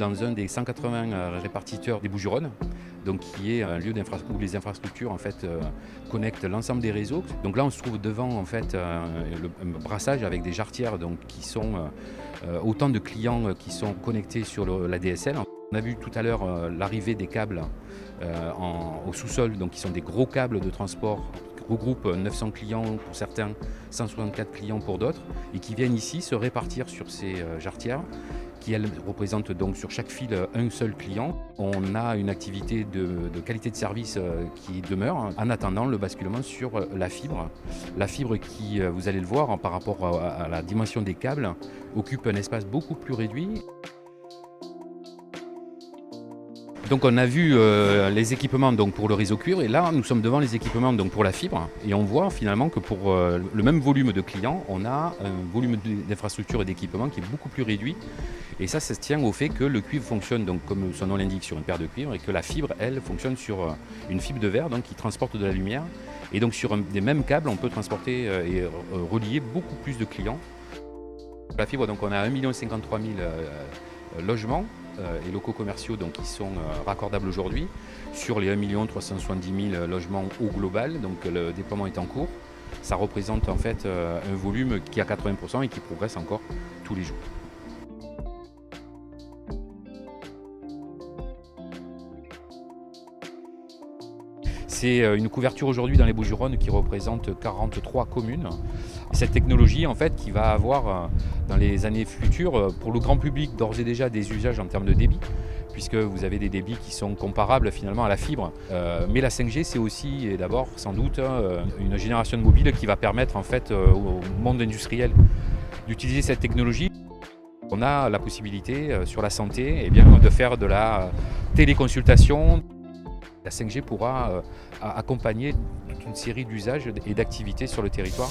dans un des 180 répartiteurs des Bouches-du-Rhône, donc qui est un lieu où les infrastructures en fait, connectent l'ensemble des réseaux. Donc là on se trouve devant en fait, un brassage avec des jarretières donc, qui sont autant de clients qui sont connectés sur la DSL. On a vu tout à l'heure l'arrivée des câbles au sous-sol, donc qui sont des gros câbles de transport qui regroupent 900 clients pour certains, 164 clients pour d'autres, et qui viennent ici se répartir sur ces jarretières, qui elles représentent donc sur chaque fil un seul client. On a une activité de qualité de service qui demeure en attendant le basculement sur la fibre. La fibre qui, vous allez le voir, par rapport à la dimension des câbles, occupe un espace beaucoup plus réduit. Donc on a vu les équipements donc, pour le réseau cuivre, et là nous sommes devant les équipements donc, pour la fibre, et on voit finalement que pour le même volume de clients, on a un volume d'infrastructure et d'équipement qui est beaucoup plus réduit, et ça se tient au fait que le cuivre fonctionne donc, comme son nom l'indique sur une paire de cuivre, et que la fibre elle fonctionne sur une fibre de verre donc, qui transporte de la lumière, et donc sur des mêmes câbles on peut transporter et relier beaucoup plus de clients. La fibre, donc on a 1 053 000 logements et locaux commerciaux donc, qui sont raccordables aujourd'hui sur les 1 370 000 logements au global, donc le déploiement est en cours. Ça représente en fait un volume qui est à 80% et qui progresse encore tous les jours. C'est une couverture aujourd'hui dans les Bouches-du-Rhône qui représente 43 communes. Cette technologie en fait qui va avoir dans les années futures pour le grand public d'ores et déjà des usages en termes de débit, puisque vous avez des débits qui sont comparables finalement à la fibre. Mais la 5G c'est aussi et d'abord sans doute une génération de mobile qui va permettre en fait au monde industriel d'utiliser cette technologie. On a la possibilité sur la santé de faire de la téléconsultation. La 5G pourra accompagner toute une série d'usages et d'activités sur le territoire.